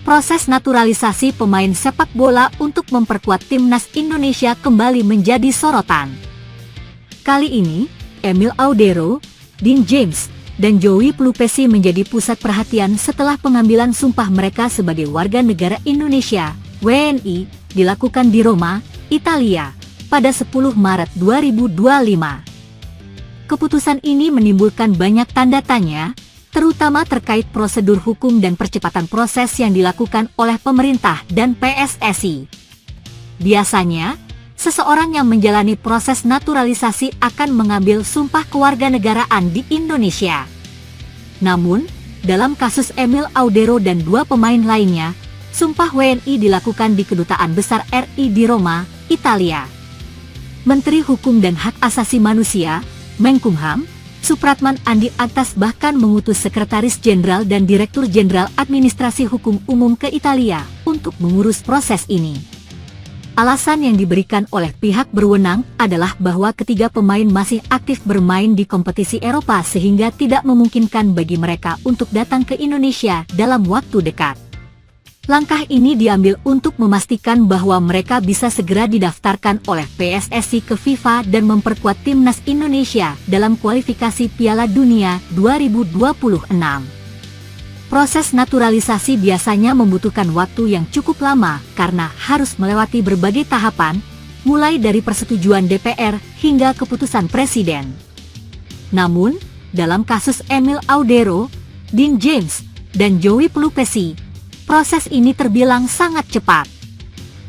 Proses naturalisasi pemain sepak bola untuk memperkuat timnas Indonesia kembali menjadi sorotan. Kali ini, Emil Audero, Dean James, dan Joey Pelupesi menjadi pusat perhatian setelah pengambilan sumpah mereka sebagai warga negara Indonesia, WNI, dilakukan di Roma, Italia, pada 10 Maret 2025. Keputusan ini menimbulkan banyak tanda tanya, terutama terkait prosedur hukum dan percepatan proses yang dilakukan oleh pemerintah dan PSSI. Biasanya, seseorang yang menjalani proses naturalisasi akan mengambil sumpah kewarganegaraan di Indonesia. Namun, dalam kasus Emil Audero dan 2 pemain lainnya, sumpah WNI dilakukan di Kedutaan Besar RI di Roma, Italia. Menteri Hukum dan Hak Asasi Manusia, Menkumham, Supratman Andi Aktas bahkan mengutus Sekretaris Jenderal dan Direktur Jenderal Administrasi Hukum Umum ke Italia untuk mengurus proses ini. Alasan yang diberikan oleh pihak berwenang adalah bahwa ketiga pemain masih aktif bermain di kompetisi Eropa sehingga tidak memungkinkan bagi mereka untuk datang ke Indonesia dalam waktu dekat. Langkah ini diambil untuk memastikan bahwa mereka bisa segera didaftarkan oleh PSSI ke FIFA dan memperkuat timnas Indonesia dalam kualifikasi Piala Dunia 2026. Proses naturalisasi biasanya membutuhkan waktu yang cukup lama karena harus melewati berbagai tahapan, mulai dari persetujuan DPR hingga keputusan Presiden. Namun, dalam kasus Emil Audero, Dean James, dan Joey Pelupesi, proses ini terbilang sangat cepat.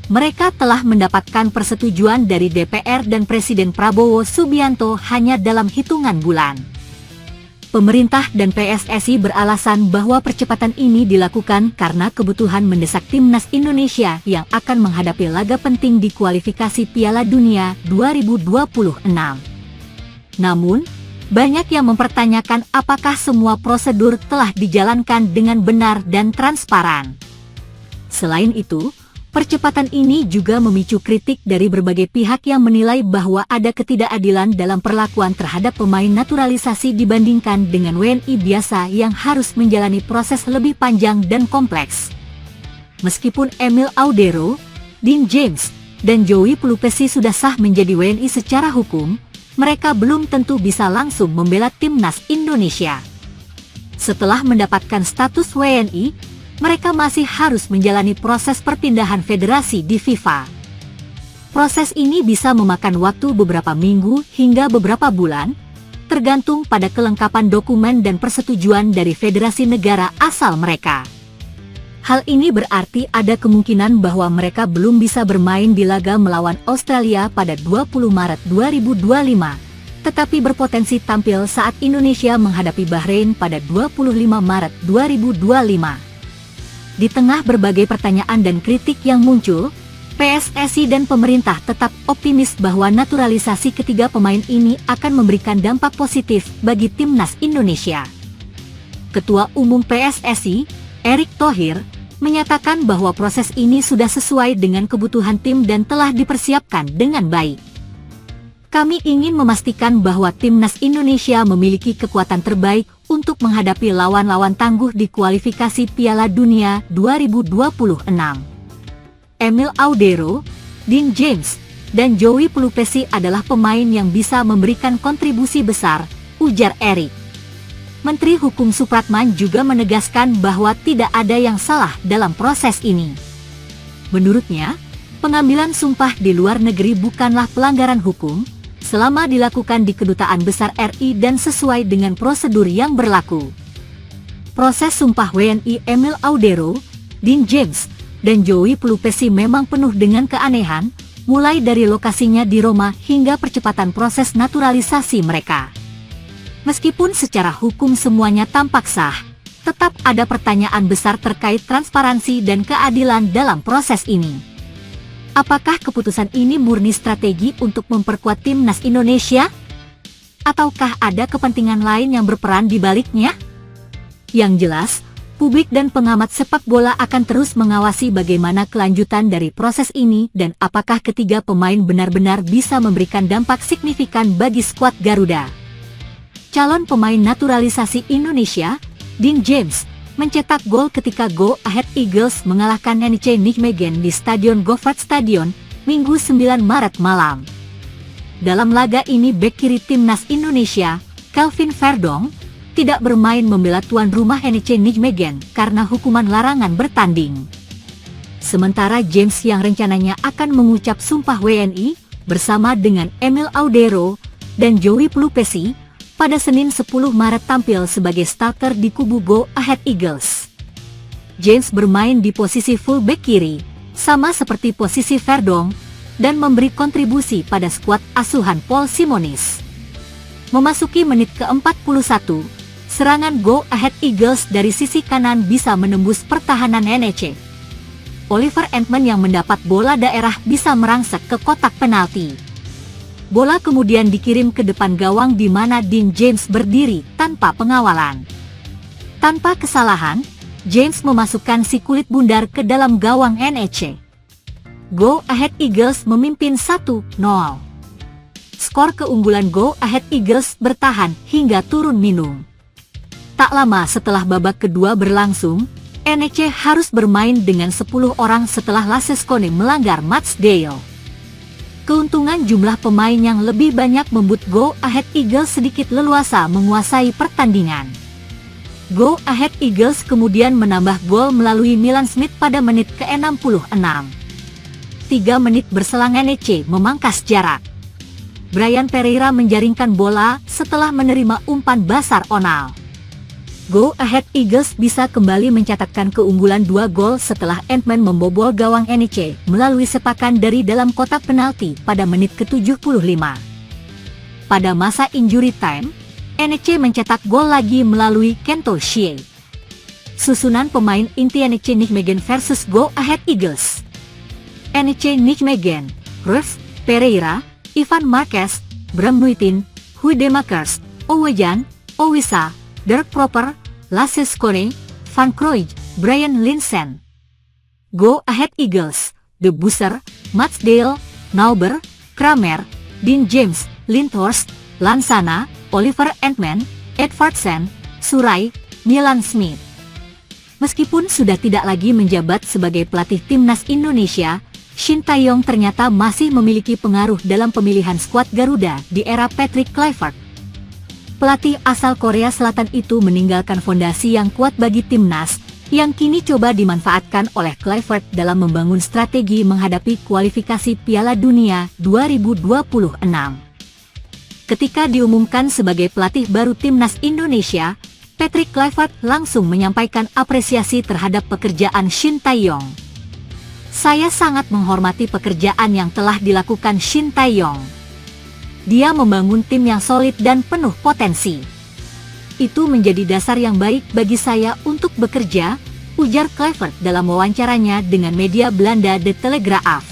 Mereka telah mendapatkan persetujuan dari DPR dan Presiden Prabowo Subianto hanya dalam hitungan bulan. Pemerintah dan PSSI beralasan bahwa percepatan ini dilakukan karena kebutuhan mendesak timnas Indonesia yang akan menghadapi laga penting di kualifikasi Piala Dunia 2026. Namun, banyak yang mempertanyakan apakah semua prosedur telah dijalankan dengan benar dan transparan. Selain itu, percepatan ini juga memicu kritik dari berbagai pihak yang menilai bahwa ada ketidakadilan dalam perlakuan terhadap pemain naturalisasi dibandingkan dengan WNI biasa yang harus menjalani proses lebih panjang dan kompleks. Meskipun Emil Audero, Dean James, dan Joey Pelupesi sudah sah menjadi WNI secara hukum, mereka belum tentu bisa langsung membela timnas Indonesia. Setelah mendapatkan status WNI, mereka masih harus menjalani proses perpindahan federasi di FIFA. Proses ini bisa memakan waktu beberapa minggu hingga beberapa bulan, tergantung pada kelengkapan dokumen dan persetujuan dari federasi negara asal mereka. Hal ini berarti ada kemungkinan bahwa mereka belum bisa bermain di laga melawan Australia pada 20 Maret 2025, tetapi berpotensi tampil saat Indonesia menghadapi Bahrain pada 25 Maret 2025. Di tengah berbagai pertanyaan dan kritik yang muncul, PSSI dan pemerintah tetap optimis bahwa naturalisasi ketiga pemain ini akan memberikan dampak positif bagi timnas Indonesia. Ketua Umum PSSI, Erick Thohir, menyatakan bahwa proses ini sudah sesuai dengan kebutuhan tim dan telah dipersiapkan dengan baik. Kami ingin memastikan bahwa timnas Indonesia memiliki kekuatan terbaik untuk menghadapi lawan-lawan tangguh di kualifikasi Piala Dunia 2026. Emil Audero, Dean James, dan Joey Pelupesi adalah pemain yang bisa memberikan kontribusi besar, ujar Erick. Menteri Hukum Supratman juga menegaskan bahwa tidak ada yang salah dalam proses ini. Menurutnya, pengambilan sumpah di luar negeri bukanlah pelanggaran hukum, selama dilakukan di Kedutaan Besar RI dan sesuai dengan prosedur yang berlaku. Proses sumpah WNI Emil Audero, Dean James, dan Joey Pelupesi memang penuh dengan keanehan, mulai dari lokasinya di Roma hingga percepatan proses naturalisasi mereka. Meskipun secara hukum semuanya tampak sah, tetap ada pertanyaan besar terkait transparansi dan keadilan dalam proses ini. Apakah keputusan ini murni strategi untuk memperkuat timnas Indonesia? Ataukah ada kepentingan lain yang berperan di baliknya? Yang jelas, publik dan pengamat sepak bola akan terus mengawasi bagaimana kelanjutan dari proses ini dan apakah ketiga pemain benar-benar bisa memberikan dampak signifikan bagi skuad Garuda. Calon pemain naturalisasi Indonesia, Dean James, mencetak gol ketika Go Ahead Eagles mengalahkan NEC Nijmegen di Stadion Govaert Stadion, Minggu 9 Maret malam. Dalam laga ini bek kiri timnas Indonesia, Kelvin Verdonk, tidak bermain membela tuan rumah NEC Nijmegen karena hukuman larangan bertanding. Sementara James yang rencananya akan mengucap sumpah WNI bersama dengan Emil Audero dan Joey Pelupesi pada Senin 10 Maret tampil sebagai starter di kubu Go Ahead Eagles. James bermain di posisi fullback kiri, sama seperti posisi Verdonk, dan memberi kontribusi pada skuad asuhan Paul Simonis. Memasuki menit ke-41, serangan Go Ahead Eagles dari sisi kanan bisa menembus pertahanan NEC. Oliver Entman yang mendapat bola daerah bisa merangsek ke kotak penalti. Bola kemudian dikirim ke depan gawang di mana Dean James berdiri tanpa pengawalan. Tanpa kesalahan, James memasukkan si kulit bundar ke dalam gawang NEC. Go Ahead Eagles memimpin 1-0. Skor keunggulan Go Ahead Eagles bertahan hingga turun minum. Tak lama setelah babak kedua berlangsung, NEC harus bermain dengan 10 orang setelah Laseskone melanggar matchday. Keuntungan jumlah pemain yang lebih banyak membuat Go Ahead Eagles sedikit leluasa menguasai pertandingan. Go Ahead Eagles kemudian menambah gol melalui Milan Smith pada menit ke-66. 3 menit berselang NEC memangkas jarak. Brian Pereira menjaringkan bola setelah menerima umpan Basar Onal. Go Ahead Eagles bisa kembali mencatatkan keunggulan 2 gol setelah Entman membobol gawang NEC melalui sepakan dari dalam kotak penalti pada menit ke-75. Pada masa injury time, NEC mencetak gol lagi melalui Kento Shie. Susunan pemain inti NEC Nijmegen versus Go Ahead Eagles. NEC Nijmegen, Ruth, Pereira, Ivan Marquez, Bram Nuitin, Huidemakers, Owejan, Owisa, Dirk Proper, Laseskone, Van Krooij, Brian Linsen. Go Ahead Eagles, De Boer, Matsdale, Nauber, Kramer, Dean James, Lindhorst, Lansana, Oliver Entman, Edvardsen, Surai, Milan Smith. Meskipun sudah tidak lagi menjabat sebagai pelatih timnas Indonesia, Shin Tae-yong ternyata masih memiliki pengaruh dalam pemilihan skuad Garuda di era Patrick Kluivert. Pelatih asal Korea Selatan itu meninggalkan fondasi yang kuat bagi timnas, yang kini coba dimanfaatkan oleh Kluivert dalam membangun strategi menghadapi kualifikasi Piala Dunia 2026. Ketika diumumkan sebagai pelatih baru timnas Indonesia, Patrick Kluivert langsung menyampaikan apresiasi terhadap pekerjaan Shin Tae-yong. Saya sangat menghormati pekerjaan yang telah dilakukan Shin Tae-yong. Dia membangun tim yang solid dan penuh potensi. Itu menjadi dasar yang baik bagi saya untuk bekerja, ujar Kluivert dalam wawancaranya dengan media Belanda De Telegraaf.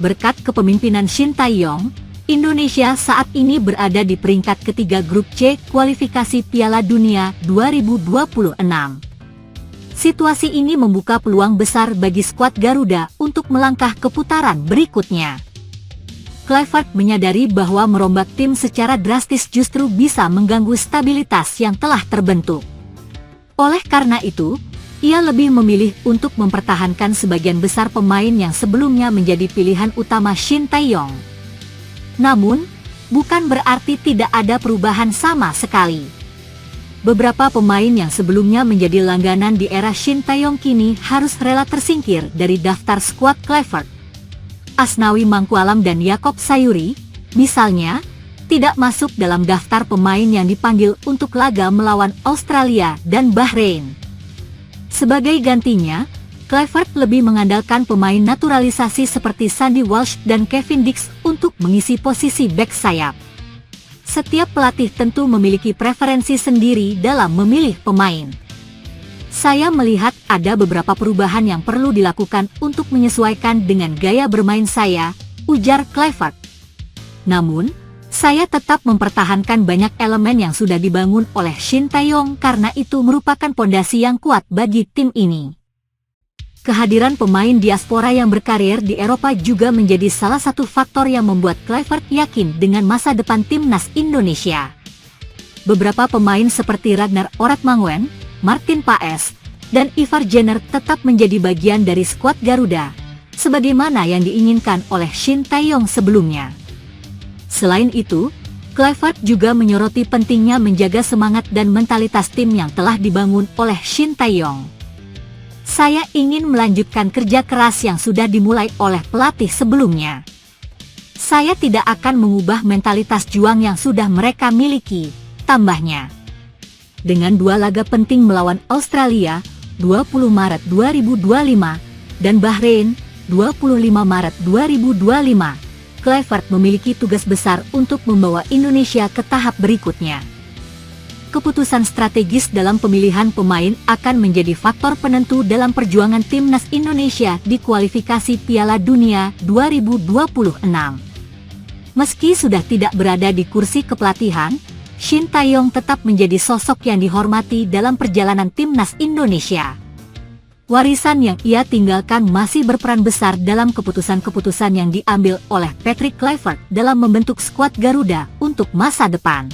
Berkat kepemimpinan Shin Tae-yong, Indonesia saat ini berada di peringkat ketiga grup C kualifikasi Piala Dunia 2026. Situasi ini membuka peluang besar bagi skuad Garuda untuk melangkah ke putaran berikutnya. Kluivert menyadari bahwa merombak tim secara drastis justru bisa mengganggu stabilitas yang telah terbentuk. Oleh karena itu, ia lebih memilih untuk mempertahankan sebagian besar pemain yang sebelumnya menjadi pilihan utama Shin Tae-yong. Namun, bukan berarti tidak ada perubahan sama sekali. Beberapa pemain yang sebelumnya menjadi langganan di era Shin Tae-yong kini harus rela tersingkir dari daftar skuad Kluivert. Asnawi Mangkualam dan Yakob Sayuri, misalnya, tidak masuk dalam daftar pemain yang dipanggil untuk laga melawan Australia dan Bahrain. Sebagai gantinya, Kluivert lebih mengandalkan pemain naturalisasi seperti Sandy Walsh dan Kevin Dix untuk mengisi posisi bek sayap. Setiap pelatih tentu memiliki preferensi sendiri dalam memilih pemain. Saya melihat ada beberapa perubahan yang perlu dilakukan untuk menyesuaikan dengan gaya bermain saya, ujar Kluivert. Namun, saya tetap mempertahankan banyak elemen yang sudah dibangun oleh Shin Tae-yong karena itu merupakan pondasi yang kuat bagi tim ini. Kehadiran pemain diaspora yang berkarir di Eropa juga menjadi salah satu faktor yang membuat Kluivert yakin dengan masa depan timnas Indonesia. Beberapa pemain seperti Ragnar Oratmanguyen, Martin Paes, dan Ivar Jenner tetap menjadi bagian dari skuad Garuda, sebagaimana yang diinginkan oleh Shin Tae-yong sebelumnya. Selain itu, Kluivert juga menyoroti pentingnya menjaga semangat dan mentalitas tim yang telah dibangun oleh Shin Tae-yong. Saya ingin melanjutkan kerja keras yang sudah dimulai oleh pelatih sebelumnya. Saya tidak akan mengubah mentalitas juang yang sudah mereka miliki, tambahnya. Dengan 2 laga penting melawan Australia, 20 Maret 2025, dan Bahrain, 25 Maret 2025, Kluivert memiliki tugas besar untuk membawa Indonesia ke tahap berikutnya. Keputusan strategis dalam pemilihan pemain akan menjadi faktor penentu dalam perjuangan timnas Indonesia di kualifikasi Piala Dunia 2026. Meski sudah tidak berada di kursi kepelatihan, Shin Tae-yong tetap menjadi sosok yang dihormati dalam perjalanan timnas Indonesia. Warisan yang ia tinggalkan masih berperan besar dalam keputusan-keputusan yang diambil oleh Patrick Kluivert dalam membentuk skuad Garuda untuk masa depan.